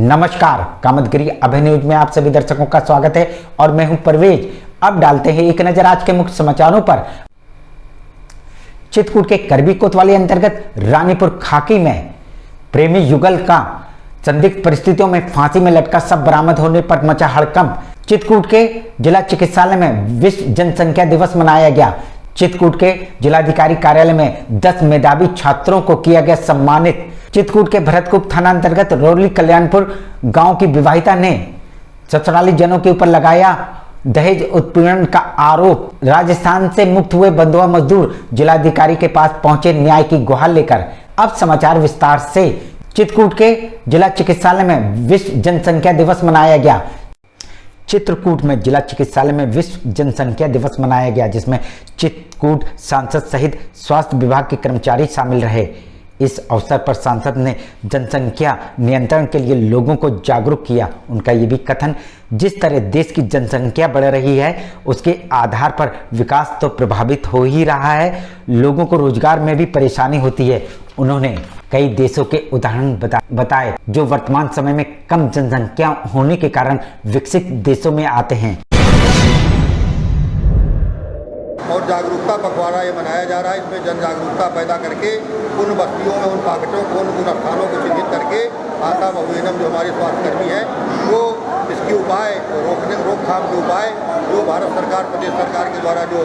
नमस्कार, कामतगिरी अभय न्यूज में आप सभी दर्शकों का स्वागत है और मैं हूं परवेज। अब डालते हैं एक नजर आज के मुख्य समाचारों पर। चित्रकूट के करबी कोतवाली अंतर्गत रानीपुर खाकी में प्रेमी युगल का संदिग्ध परिस्थितियों में फांसी में लटका शव बरामद होने पर मचा हड़कंप। चित्रकूट के जिला चिकित्सालय में विश्व जनसंख्या दिवस मनाया गया। चित्रकूट के जिलाधिकारी कार्यालय में 10 मेधावी छात्रों को किया गया सम्मानित। चित्रकूट के भरतकूप थाना अंतर्गत रोली कल्याणपुर गांव की विवाहिता ने ससुराली जनों के ऊपर लगाया दहेज उत्पीड़न का आरोप। राजस्थान से मुक्त हुए बंधुआ मजदूर जिलाधिकारी के पास पहुंचे न्याय की गुहार लेकर। अब समाचार विस्तार से। चित्रकूट के जिला चिकित्सालय में विश्व जनसंख्या दिवस मनाया गया। चित्रकूट में जिला चिकित्सालय में विश्व जनसंख्या दिवस मनाया गया, जिसमें चित्रकूट सांसद सहित स्वास्थ्य विभाग के कर्मचारी शामिल रहे। इस अवसर पर सांसद ने जनसंख्या नियंत्रण के लिए लोगों को जागरूक किया। उनका ये भी कथन, जिस तरह देश की जनसंख्या बढ़ रही है उसके आधार पर विकास तो प्रभावित हो ही रहा है, लोगों को रोजगार में भी परेशानी होती है। उन्होंने कई देशों के उदाहरण बताए जो वर्तमान समय में कम जनसंख्या होने के कारण विकसित देशों में आते हैं। और जागरूकता पखवाड़ा ये मनाया जा रहा है। इसमें जन जागरूकता पैदा करके उन बस्तियों में उन पाकटों को उन स्थानों को चिन्हित करके आशा बहुएनम जो हमारे स्वास्थ्यकर्मी हैं वो इसके उपाय रोकथाम के उपाय जो भारत सरकार प्रदेश सरकार के द्वारा जो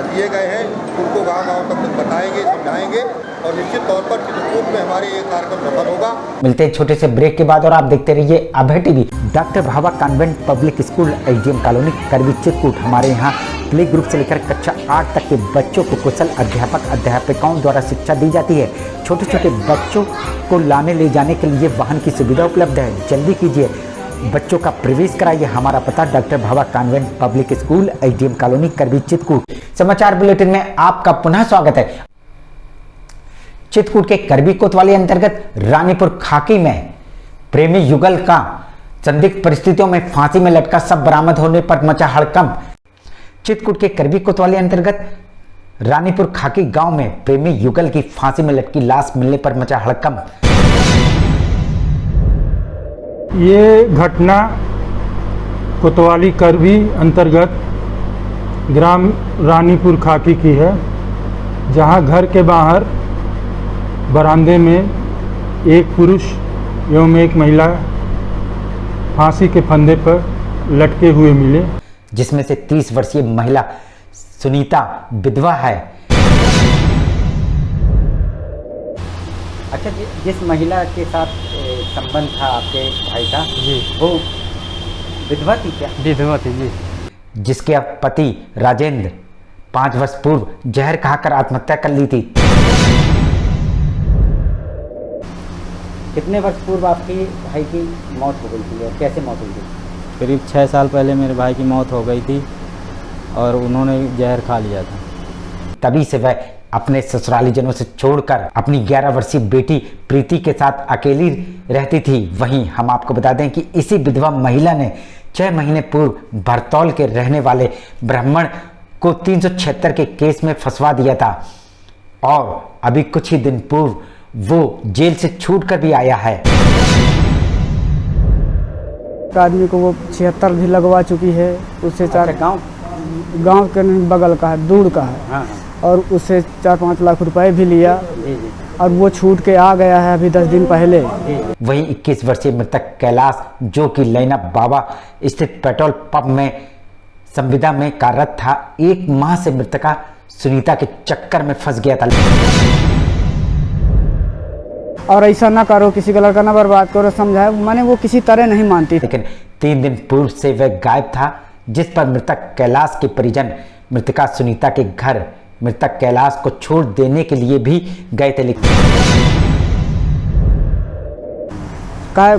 दिए गए हैं उनको गाँव-गाँव तक बताएंगे, समझाएंगे और निश्चित तौर पर चित्रकूट में हमारे ये कार्यक्रम सफल होगा। मिलते हैं छोटे से ब्रेक के बाद और आप देखते रहिए Abhay TV. Doctor Bhabha convent public school SDM colony Karvi Chitrakoot. हमारे यहाँ प्ले ग्रुप से लेकर कक्षा 8 तक के बच्चों को कुशल अध्यापकों द्वारा शिक्षा दी जाती है। छोटे छोटे बच्चों को लाने ले जाने के लिए वाहन की सुविधा उपलब्ध है। जल्दी कीजिए, बच्चों का प्रवेश कराइए। हमारा पता doctor Bhabha convent public school SDM colony Karvi Chitrakoot. समाचार बुलेटिन में आपका पुनः स्वागत है। चित्रकूट के करबी कोतवाली अंतर्गत रानीपुर खाकी में प्रेमी युगल का संदिग्ध परिस्थितियों में फांसी में लटका शव बरामद होने पर मचा हड़कंप। चित्रकूट के करबी कोतवाली अंतर्गत रानीपुर खाकी गांव में प्रेमी युगल की फांसी में लटकी लाश मिलने पर मचा हड़कंप। ये घटना कोतवाली करबी अंतर्गत ग्राम रानीपुर खाकी की है, जहां घर के बाहर बरामदे में एक पुरुष एवं एक महिला फांसी के फंदे पर लटके हुए मिले, जिसमें से 30 वर्षीय महिला सुनीता विधवा है। अच्छा, जिस महिला के साथ संबंध था आपके भाई का जी, वो विधवा थी क्या? विधवा थी जी। जिसके पति राजेंद्र 5 वर्ष पूर्व जहर खाकर आत्महत्या कर ली थी। कितने वर्ष पूर्व आपके भाई की मौत हो गई थी और कैसे मौत हुई थी? करीब 6 साल पहले मेरे भाई की मौत हो गई थी और उन्होंने जहर खा लिया था। तभी से वह अपने ससुरालीजनों से छोड़कर अपनी 11 वर्षीय बेटी प्रीति के साथ अकेली रहती थी। वहीं हम आपको बता दें कि इसी विधवा महिला ने 6 महीने पूर्व भरतौल के रहने वाले ब्राह्मण को 376 के केस में फंसवा दिया था और अभी कुछ ही दिन पूर्व वो जेल से छूट कर भी आया है। आदमी को वो 76 भी लगवा चुकी है। उससे गांव के बगल का है, दूर का है। हाँ। और उससे 4-5 लाख रुपए भी लिया और वो छूट के आ गया है अभी 10 दिन पहले। वहीं 21 वर्षीय मृतक कैलाश, जो कि लैना बाबा स्थित पेट्रोल पंप में संविदा में कार्यरत था, 1 माह से मृतका सुनीता के चक्कर में फंस गया था। और ऐसा ना करो, किसी का लड़का ना बर्बाद करो, समझाए, माने वो किसी तरह नहीं मानती। लेकिन 3 दिन पूर्व से वह गायब था, जिस पर मृतक कैलाश के परिजन मृतका सुनीता के घर मृतक कैलाश को छोड़ देने के लिए भी गए थे।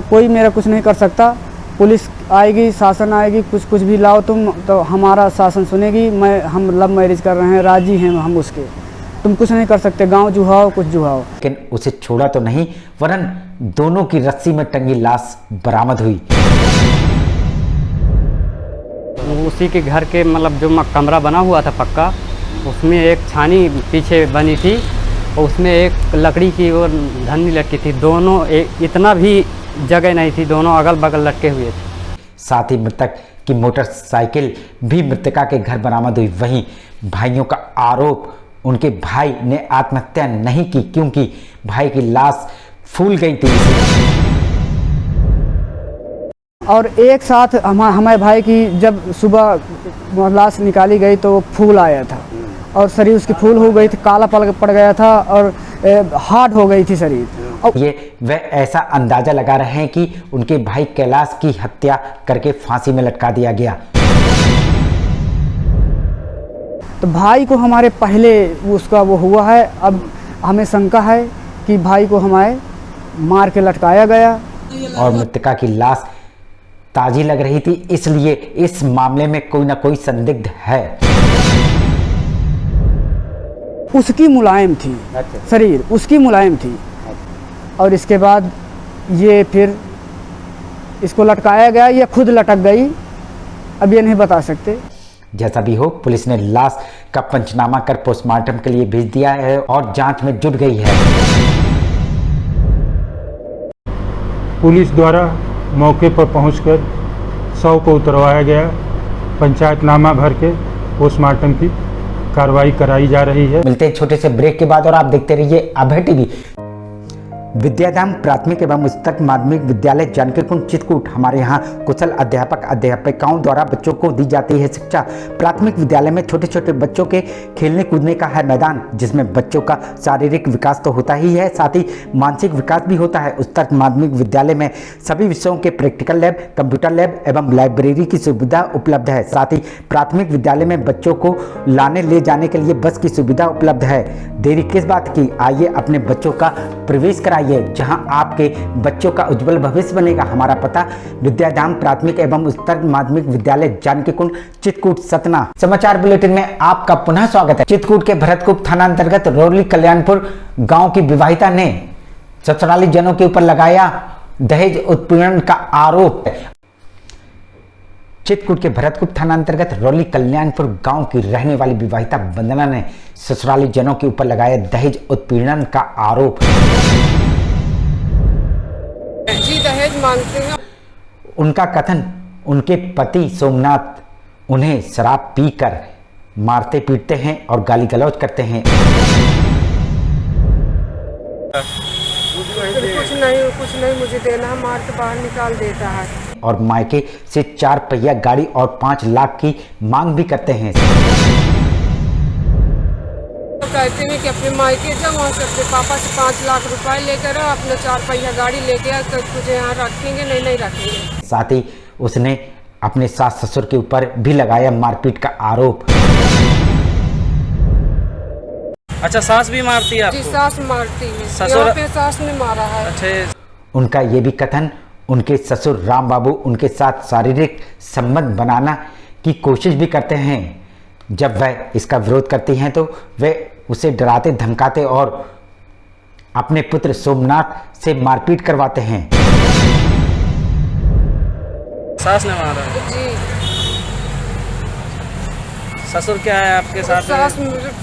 कोई मेरा कुछ नहीं कर सकता। पुलिस आएगी, शासन आएगी, कुछ भी लाओ तुम, तो हमारा शासन सुनेगी। हम लव मैरिज कर रहे हैं, राजी हैं हम उसके, तुम कुछ नहीं कर सकते। गांव जुहाओ, कुछ जुहाओ। लेकिन उसे छोड़ा तो नहीं, वरन दोनों की रस्सी में टंगी लाश बरामद हुई। उसी के घर के मतलब जो कमरा बना हुआ था पक्का, उसमें एक छानी पीछे बनी थी और उसमें एक लकड़ी की और धन्नी लटकी थी। दोनों इतना भी जगह नहीं थी, दोनों अगल बगल लटके हुए थे। साथ ही मृतक की मोटरसाइकिल भी मृतका के घर बरामद हुई। वहीं भाइयों का आरोप, उनके भाई ने आत्महत्या नहीं की क्योंकि भाई की लाश फूल गई थी। और एक साथ हमारे भाई की जब सुबह लाश निकाली गई तो फूल आया था और शरीर उसकी फूल हो गई थी, काला पड़ गया था और हार्ड हो गई थी शरीर। और ये वह ऐसा अंदाजा लगा रहे हैं कि उनके भाई कैलाश की हत्या करके फांसी में लटका दिया गया। तो भाई को हमारे पहले उसका वो हुआ है, अब हमें शंका है कि भाई को हमारे मार के लटकाया गया। और मृतका की लाश ताजी लग रही थी, इसलिए इस मामले में कोई ना कोई संदिग्ध है। उसकी मुलायम थी, शरीर उसकी मुलायम थी और इसके बाद ये फिर इसको लटकाया गया या खुद लटक गई, अब ये नहीं बता सकते। जैसा भी हो, पुलिस ने लाश का पंचनामा कर पोस्टमार्टम के लिए भेज दिया है और जांच में जुट गई है। पुलिस द्वारा मौके पर पहुंचकर शव को उतरवाया गया, पंचायतनामा भर के पोस्टमार्टम की कार्रवाई कराई जा रही है। मिलते हैं छोटे से ब्रेक के बाद और आप देखते रहिए अभय टीवी। विद्याधाम प्राथमिक एवं उच्चतर माध्यमिक विद्यालय जानकीकुंड चित्रकूट। हमारे यहाँ कुशल अध्यापक अध्यापिकाओं द्वारा बच्चों को दी जाती है शिक्षा। प्राथमिक विद्यालय में छोटे छोटे बच्चों के खेलने कूदने का है मैदान, जिसमें बच्चों का शारीरिक विकास तो होता ही है, साथ ही मानसिक विकास भी होता है। उच्चतर माध्यमिक विद्यालय में सभी विषयों के प्रैक्टिकल लैब, कंप्यूटर लैब एवं लाइब्रेरी की सुविधा उपलब्ध है। साथ ही प्राथमिक विद्यालय में बच्चों को लाने ले जाने के लिए बस की सुविधा उपलब्ध है। देरी किस बात की, आइए अपने बच्चों का प्रवेश कराइए, जहां आपके बच्चों का उज्जवल भविष्य बनेगा। हमारा पता विद्याधाम प्राथमिक एवं उच्चतर माध्यमिक विद्यालय जानकीकुंड चित्रकूट सतना। समाचार बुलेटिन में आपका पुनः स्वागत है। चित्रकूट के भरतकूप थाना अंतर्गत रोरली कल्याणपुर गांव की विवाहिता ने ससुराली जनों के ऊपर लगाया दहेज उत्पीड़न का आरोप। चित्रकूट के भरतकूप थाना अंतर्गत रोरली कल्याणपुर गांव की रहने वाली विवाहिता वंदना ने ससुराली जनों के ऊपर लगाया दहेज उत्पीड़न का आरोप। जी दहेज मांगते हैं। उनका कथन, उनके पति सोमनाथ उन्हें शराब पीकर मारते पीटते हैं और गाली गलौज करते हैं। कुछ नहीं मुझे देना, मार के बाहर निकाल देता है और मायके से 4 पहिया गाड़ी और 5 लाख की मांग भी करते हैं। तो कहते हैं कि अपने मायके जाओ, वहाँ से अपने पापा से 5 लाख रुपए लेकर आओ, अपना 4 पहिया गाड़ी लेके आ, तो तुझे यहाँ रखेंगे, नहीं रखेंगे। साथ ही उसने अपने सास ससुर के ऊपर भी लगाया मारपीट का आरोप। अच्छा, सास भी मारती है आपको? जी सास मारती है, ससुर? यहाँ पे सास ने मारा है। अच्छा। उनका ये भी कथन, उनके ससुर राम बाबू उनके साथ शारीरिक संबंध बनाना की कोशिश भी करते हैं। जब वह इसका विरोध करती हैं तो वे उसे डराते धमकाते और अपने पुत्र सोमनाथ से मारपीट करवाते हैं। सास ने मारा? जी। ससुर क्या है आपके साथ?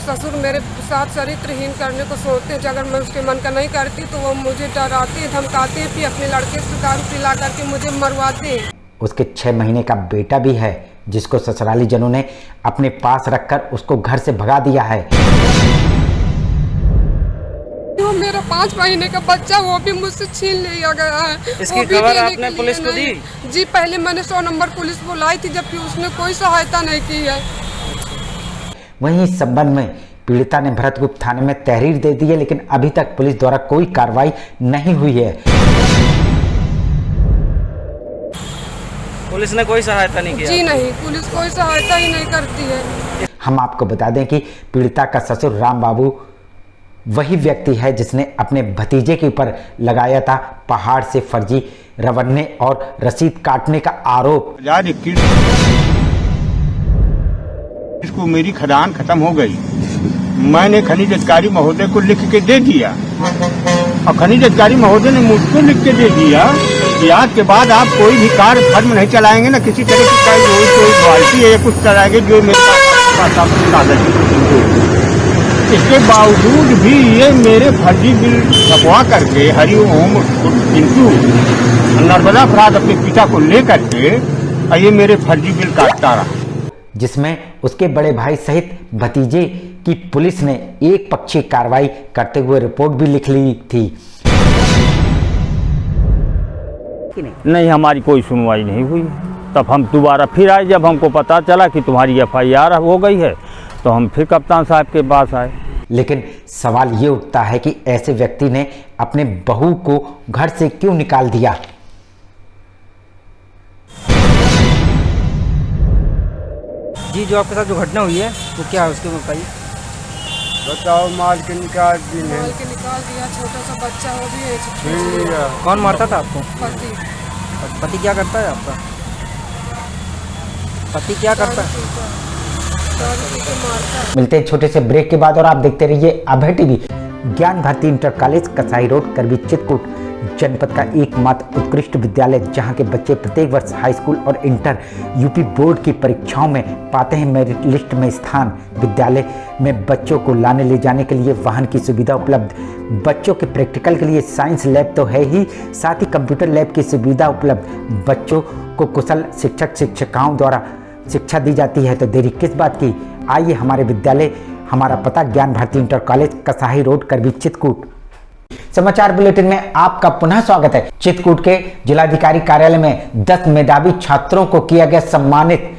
ससुर मेरे साथ चरित्रहीन करने को सोचते हैं। अगर मैं उसके मन का नहीं करती तो वो मुझे डराते धमकाते हैं, फिर अपने लड़के से दारू पिला करके मुझे मरवाते हैं। उसके 6 महीने का बेटा भी है, जिसको ससुराली जनों ने अपने पास रखकर उसको घर से भगा दिया है। वो मेरा 5 महीने का बच्चा, वो भी मुझसे छीन लिया गया है। इसकी खबर आपने पुलिस को दी? जी, पहले मैंने 100 नंबर पुलिस बुलाई थी, जबकि उसने कोई सहायता नहीं की है। वहीं इस संबंध में पीड़िता ने भरतकूप थाने में तहरीर दे दी है, लेकिन अभी तक पुलिस द्वारा कोई कार्रवाई नहीं हुई है। पुलिस ने कोई सहायता नहीं किया? जी नहीं, पुलिस कोई सहायता ही नहीं करती है। हम आपको बता दें कि पीड़िता का ससुर राम बाबू वही व्यक्ति है जिसने अपने भतीजे के ऊपर लगाया था पहाड़ से फर्जी रवन्ने और रसीद काटने का आरोप। इसको मेरी खदान खत्म हो गई, मैंने खनिज अधिकारी महोदय को लिख के दे दिया और खनिज अधिकारी महोदय ने मुझको लिख के दे दिया कि आज के बाद आप कोई भी कार्य फर्म नहीं चलाएंगे, ना किसी तरह की कोई रॉयल्टी है या कुछ चलाएंगे जो मेरे पास कागज। इसके बावजूद भी ये मेरे फर्जी बिल छपवा करके हरिओम पिंटू नर्मदा अपराध अपने पिता को लेकर के और ये मेरे फर्जी बिल काटता रहा, जिसमें उसके बड़े भाई सहित भतीजे की पुलिस ने एक पक्षीय कार्रवाई करते हुए रिपोर्ट भी लिख ली थी। नहीं, हमारी कोई सुनवाई नहीं हुई। तब हम दोबारा फिर आए, जब हमको पता चला कि तुम्हारी FIR हो गई है तो हम फिर कप्तान साहब के पास आए। लेकिन सवाल ये उठता है कि ऐसे व्यक्ति ने अपने बहू को घर से क्यों निकाल दिया। जी, जो आपके साथ जो घटना हुई है वो क्या है उसके बताइए। बताओ, माल के निकाल दिए। माल के निकाल दिया, छोटा सा बच्चा हो भी है। कौन मारता था आपको? पति। पति क्या करता है आपका? पति क्या करता है? मिलते हैं छोटे से ब्रेक के बाद और आप देखते रहिए अभय टीवी। ज्ञान भारती इंटर कॉलेज कसाई रोड करबी चित्रकूट जनपद का एकमात्र उत्कृष्ट विद्यालय, जहां के बच्चे प्रत्येक वर्ष हाई स्कूल और इंटर यूपी बोर्ड की परीक्षाओं में पाते हैं मेरिट लिस्ट में स्थान। विद्यालय में बच्चों को लाने ले जाने के लिए वाहन की सुविधा उपलब्ध, बच्चों के प्रैक्टिकल के लिए साइंस लैब तो है ही, साथ ही कंप्यूटर लैब की सुविधा उपलब्ध। बच्चों को कुशल शिक्षक शिक्षिकाओं द्वारा शिक्षा दी जाती है, तो देरी किस बात की। आइए हमारे विद्यालय, हमारा पता ज्ञान भारती इंटर कॉलेज कसाई रोड करबी चित्रकूट। समाचार बुलेटिन में आपका पुनः स्वागत है। चित्रकूट के जिलाधिकारी कार्यालय में 10 मेधावी छात्रों को किया गया सम्मानित।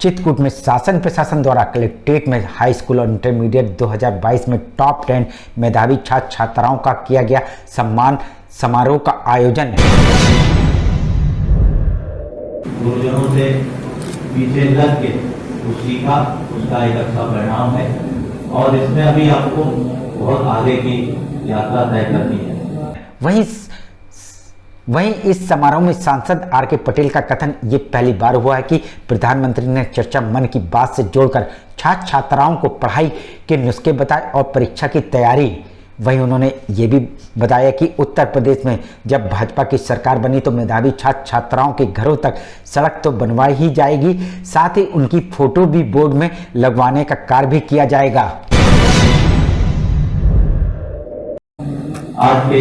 चित्रकूट में शासन प्रशासन द्वारा कलेक्ट्रेट में हाई स्कूल और इंटरमीडिएट 2022 में टॉप 10 मेधावी छात्र छात्राओं का किया गया सम्मान समारोह का आयोजन। गुरुजनों से पीछे लग के कुछ सीखा, उसका एक अच्छा परिणाम है और इसमें अभी आपको बहुत आगे की यात्रा तय करनी है। वहीं इस समारोह में सांसद आर के पटेल का कथन ये पहली बार हुआ है कि प्रधानमंत्री ने चर्चा मन की बात से जोड़कर छात्र छात्राओं को पढ़ाई के नुस्खे बताए और परीक्षा की तैयारी। वहीं उन्होंने ये भी बताया कि उत्तर प्रदेश में जब भाजपा की सरकार बनी तो मेधावी छात्र छात्राओं के घरों तक सड़क तो बनवाई ही जाएगी, साथ ही उनकी फोटो भी बोर्ड में लगवाने का कार्य भी किया जाएगा। आज के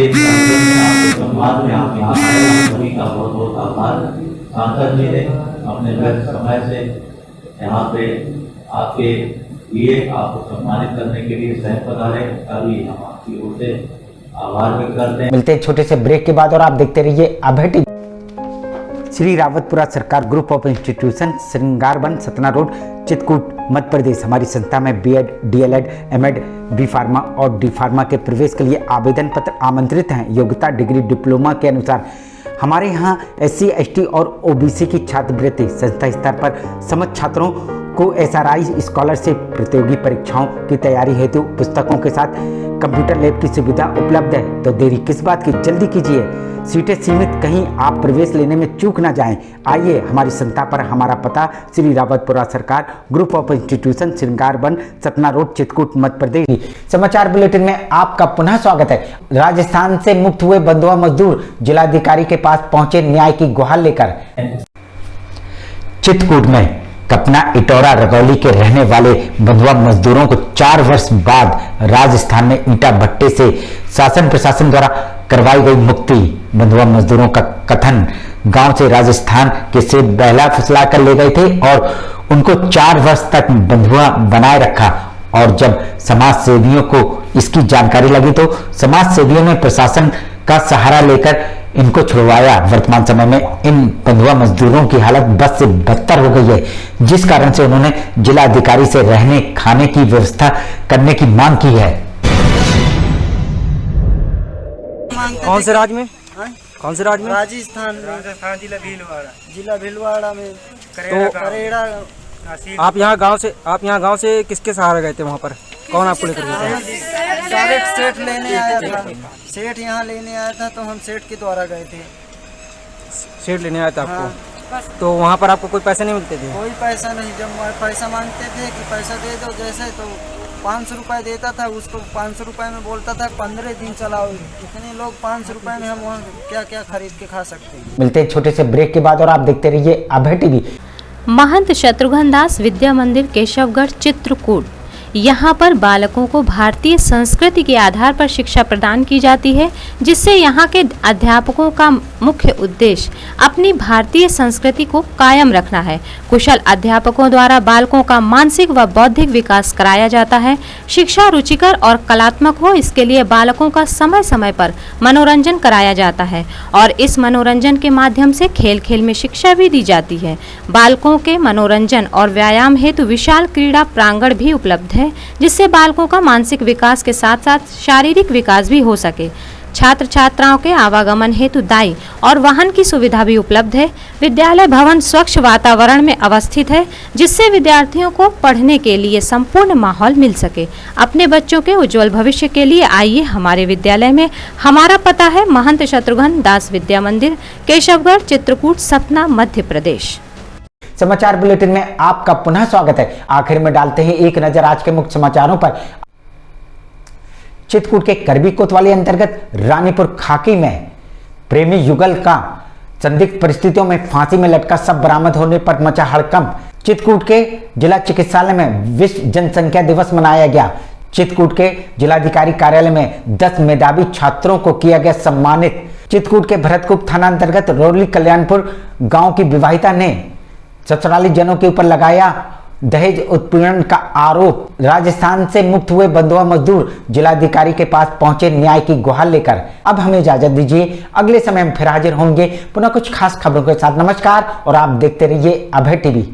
सम्मान में आप यहाँ आए, सभी का बहुत बहुत आभार। सांसद जी ने अपने व्यस्त समय से यहाँ पे आपके लिए आपको सम्मानित करने के लिए सहज पधारे, अभी हम आपकी ओर से आभार व्यक्त करते हैं। मिलते हैं छोटे से ब्रेक के बाद और आप देखते रहिए Abhay TV. Shri Rawatpura Sarkar group of institution Shringarvan Satna road Chitrakoot Madhya Pradesh. हमारी संस्था में BEd, DLEd, M.Ed, B pharma और D फार्मा के प्रवेश के लिए आवेदन पत्र आमंत्रित हैं। योग्यता डिग्री डिप्लोमा के अनुसार। हमारे यहाँ SC, ST और OBC की छात्रवृत्ति। संस्था स्तर पर समस्त छात्रों को SRI स्कॉलरशिप, प्रतियोगी परीक्षाओं की तैयारी हेतु पुस्तकों के साथ कंप्यूटर लैब की सुविधा उपलब्ध है। तो देरी किस बात की, जल्दी कीजिए, सीटें सीमित, कहीं आप प्रवेश लेने में चूक ना जाएं। आइए हमारी संस्था पर, हमारा पता Shri Rawatpura Sarkar group of institution Shringarvan Satna road Chitrakoot Madhya Pradesh. समाचार बुलेटिन में आपका पुनः स्वागत है। राजस्थान से मुक्त हुए बंधुआ मजदूर जिलाधिकारी के पास पहुंचे न्याय की गुहार लेकर। चित्रकूट में कपना इटौरा रगौली के रहने वाले बंधुआ मजदूरों को 4 वर्ष बाद राजस्थान में ईंटा भट्टे से शासन प्रशासन द्वारा करवाई गई मुक्ति। बंधुआ मजदूरों का कथन, गांव से राजस्थान के से बहला फुसला कर ले गए थे और उनको 4 वर्ष तक बंधुआ बनाए रखा और जब समाज सेवियों को इसकी जानकारी लगी तो समाज सेवियों ने प्रशासन का सहारा लेकर इनको छुड़वाया। वर्तमान समय में इन बंधुआ मजदूरों की हालत बद से बदतर हो गई है, जिस कारण से उन्होंने जिला अधिकारी से रहने खाने की व्यवस्था करने की मांग की है। कौन से राज्य में? कौन से राज्य में? राजस्थान जिला भीलवाड़ा में करेड़ा। आप यहाँ गांव से किसके सहारे गए थे? वहाँ पर कौन आपको लेकर गया? डायरेक्ट सेठ लेने आया था। सेठ यहाँ लेने आया था तो हम सेठ के द्वारा गए थे। सेठ लेने आया था आपको? तो वहाँ पर आपको कोई पैसे नहीं मिलते थे? कोई पैसा नहीं। जब पैसा मांगते थे कि पैसा दे दो जैसे, तो 500 रुपये देता था उसको। 500 रुपये में बोलता था 15 दिन चलाओ। इतने लोग 500 रुपये में हम वहाँ क्या क्या खरीद के खा सकते हैं। मिलते हैं छोटे से ब्रेक के बाद और आप देखते रहिए अभय टीवी। महंत शत्रुघ्न दास विद्या मंदिर केशवगढ़ चित्रकूट। यहाँ पर बालकों को भारतीय संस्कृति के आधार पर शिक्षा प्रदान की जाती है, जिससे यहाँ के अध्यापकों का मुख्य उद्देश्य अपनी भारतीय संस्कृति को कायम रखना है। कुशल अध्यापकों द्वारा बालकों का मानसिक व बौद्धिक विकास कराया जाता है। शिक्षा रुचिकर और कलात्मक हो, इसके लिए बालकों का समय समय पर मनोरंजन कराया जाता है और इस मनोरंजन के माध्यम से खेल खेल में शिक्षा भी दी जाती है। बालकों के मनोरंजन और व्यायाम हेतु विशाल क्रीड़ा प्रांगण भी उपलब्ध है, जिससे बालकों का मानसिक विकास के साथ साथ शारीरिक विकास भी हो सके। छात्र छात्राओं के आवागमन हेतु दाई और वाहन की सुविधा भी उपलब्ध है। विद्यालय भवन स्वच्छ वातावरण में अवस्थित है, जिससे विद्यार्थियों को पढ़ने के लिए संपूर्ण माहौल मिल सके। अपने बच्चों के उज्जवल भविष्य के लिए आइए हमारे विद्यालय में। हमारा पता है महंत शत्रुघ्न दास विद्या मंदिर, केशवगढ़, चित्रकूट, सतना, मध्य प्रदेश। समाचार बुलेटिन में आपका पुनः स्वागत है। आखिर में डालते हैं एक नजर आज के मुख्य समाचारों पर। चित्रकूट के करबी कोतवाली अंतर्गत रानीपुर खाकी में प्रेमी युगल का संदिग्ध परिस्थितियों में फांसी में लटका शव बरामद होने पर मचा हड़कंप। चित्रकूट के जिला चिकित्सालय में विश्व जनसंख्या दिवस मनाया गया। चित्रकूट के जिलाधिकारी कार्यालय में 10 मेधावी छात्रों को किया गया सम्मानित। चित्रकूट के भरतकूप थाना अंतर्गत रोरली कल्याणपुर गांव की विवाहिता ने ससुराली जनों के ऊपर लगाया दहेज उत्पीड़न का आरोप। राजस्थान से मुक्त हुए बंधुआ मजदूर जिलाधिकारी के पास पहुंचे न्याय की गुहार लेकर। अब हमें इजाजत दीजिए, अगले समय हम फिर हाजिर होंगे पुनः कुछ खास खबरों के साथ। नमस्कार और आप देखते रहिए अभय टीवी।